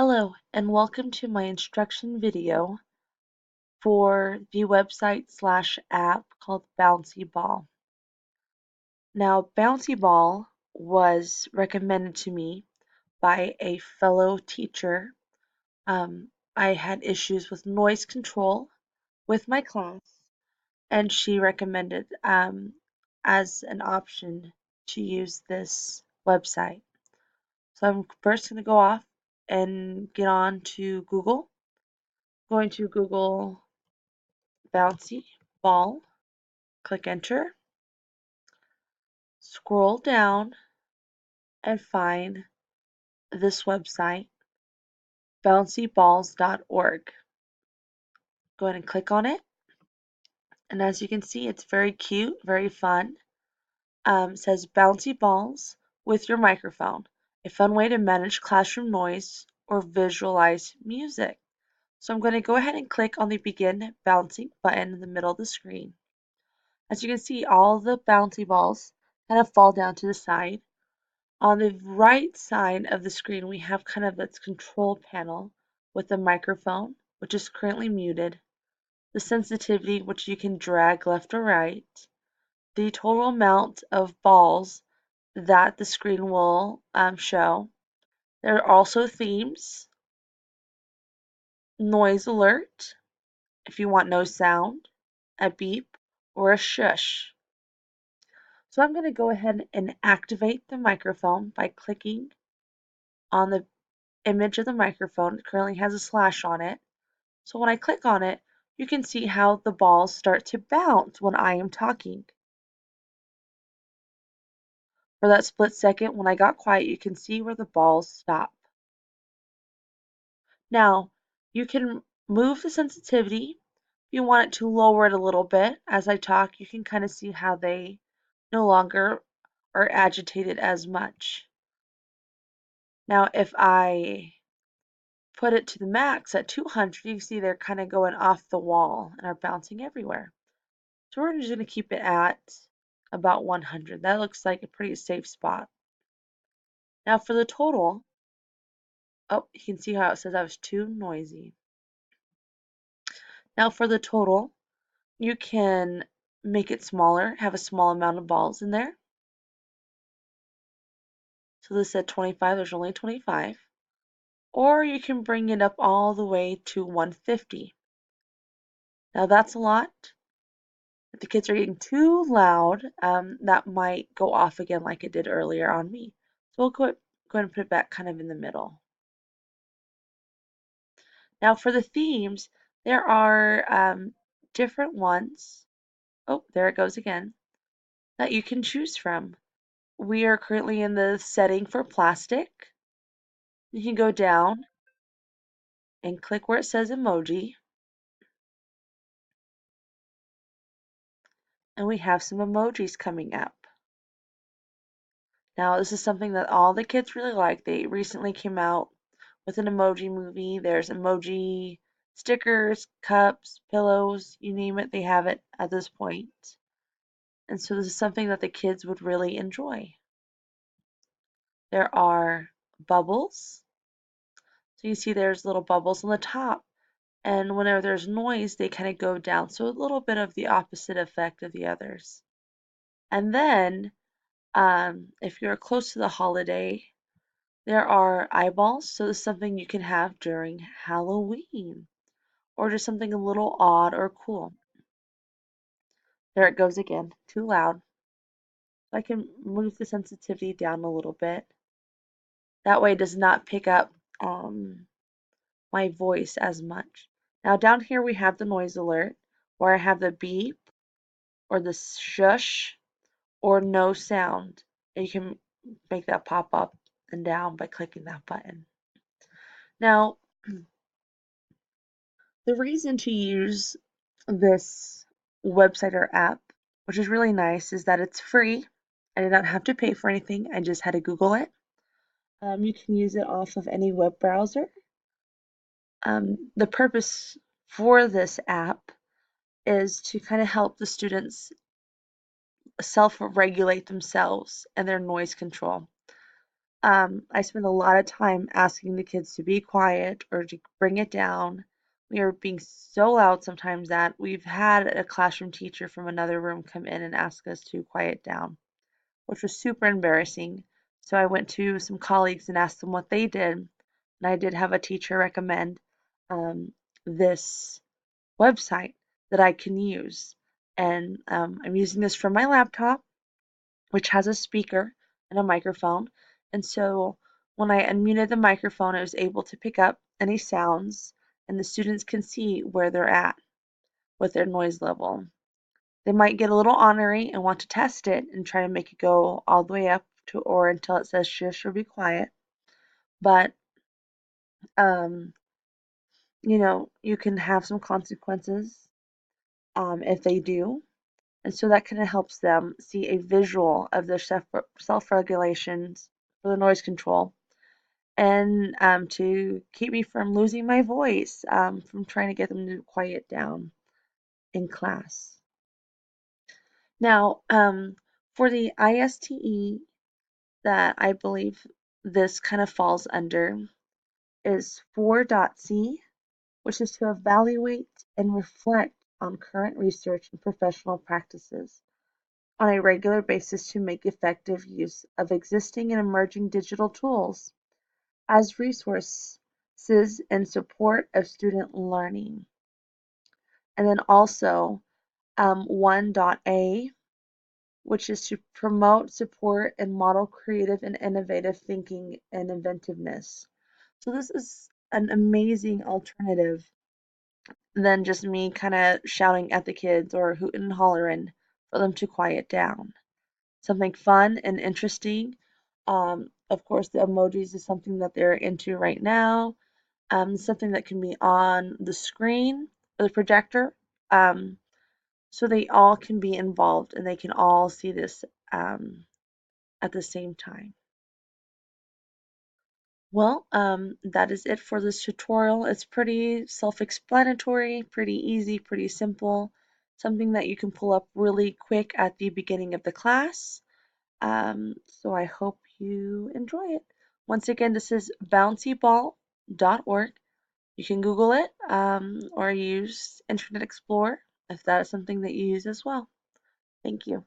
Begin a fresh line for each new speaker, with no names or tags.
Hello and welcome to my instruction video for the website/app called Bouncy Ball. Now, Bouncy Ball was recommended to me by a fellow teacher. I had issues with noise control with my class, and she recommended as an option to use this website. So I'm first going to go off and get on to Google. Going to Google Bouncy Ball, click enter, scroll down and find this website, bouncyballs.org. Go ahead and click on it. And as you can see, it's very cute, very fun. It says Bouncy Balls with your microphone, a fun way to manage classroom noise or visualize music. So I'm going to go ahead and click on the Begin Bouncing button in the middle of the screen. As you can see, all the bouncy balls kind of fall down to the side. On the right side of the screen, we have kind of its control panel with the microphone, which is currently muted, the sensitivity, which you can drag left or right, the total amount of balls that the screen will show. There are also themes, noise alert, if you want no sound, a beep, or a shush. So I'm going to go ahead and activate the microphone by clicking on the image of the microphone. It currently has a slash on it. So when I click on it, you can see how the balls start to bounce when I am talking. For that split second, when I got quiet, you can see where the balls stop. Now, you can move the sensitivity. If you want it to lower it a little bit as I talk, you can kind of see how they no longer are agitated as much. Now, if I put it to the max at 200, you can see they're kind of going off the wall and are bouncing everywhere. So we're just going to keep it at about 100. That looks like a pretty safe spot. Now for the total, oh, you can see how it says I was too noisy. Now for the total, you can make it smaller, have a small amount of balls in there. So this said 25, there's only 25. Or you can bring it up all the way to 150. Now that's a lot. If the kids are getting too loud, that might go off again like it did earlier on me. So we'll go ahead and put it back kind of in the middle. Now for the themes, there are different ones. Oh, there it goes again, that you can choose from. We are currently in the setting for plastic. You can go down and click where it says emoji. And we have some emojis coming up. Now, this is something that all the kids really like. They recently came out with an emoji movie. There's emoji stickers, cups, pillows, you name it, they have it at this point. And so this is something that the kids would really enjoy. There are bubbles. So you see there's little bubbles on the top. And whenever there's noise, they kind of go down. So a little bit of the opposite effect of the others. And then, if you're close to the holiday, there are eyeballs. So this is something you can have during Halloween. Or just something a little odd or cool. There it goes again. Too loud. So I can move the sensitivity down a little bit. That way it does not pick up my voice as much. Now down here we have the noise alert where I have the beep or the shush or no sound. And you can make that pop up and down by clicking that button. Now, the reason to use this website or app, which is really nice, is that it's free. I did not have to pay for anything. I just had to Google it. You can use it off of any web browser. The purpose for this app is to kind of help the students self-regulate themselves and their noise control. I spend a lot of time asking the kids to be quiet or to bring it down. We are being so loud sometimes that we've had a classroom teacher from another room come in and ask us to quiet down, which was super embarrassing. So I went to some colleagues and asked them what they did. And I did have a teacher recommend this website that I can use. And I'm using this from my laptop, which has a speaker and a microphone. And so when I unmuted the microphone, I was able to pick up any sounds, and the students can see where they're at with their noise level. They might get a little ornery and want to test it and try to make it go all the way up to or until it says shush or be quiet. But um, you can have some consequences if they do. And so that kind of helps them see a visual of their self-regulations for the noise control and to keep me from losing my voice, from trying to get them to quiet down in class. Now, for the ISTE that I believe this kind of falls under is 4.c, which is to evaluate and reflect on current research and professional practices on a regular basis to make effective use of existing and emerging digital tools as resources in support of student learning. And then also 1.a, which is to promote, support, and model creative and innovative thinking and inventiveness. So this is an amazing alternative than just me kind of shouting at the kids or hooting and hollering for them to quiet down. Something fun and interesting. Of course, the emojis is something that they're into right now. Something that can be on the screen or the projector. Um, so they all can be involved and they can all see this at the same time. Well, that is it for this tutorial. It's pretty self-explanatory, pretty easy, pretty simple. Something that you can pull up really quick at the beginning of the class. So I hope you enjoy it. Once again, this is bouncyball.org. You can Google it or use Internet Explorer if that is something that you use as well. Thank you.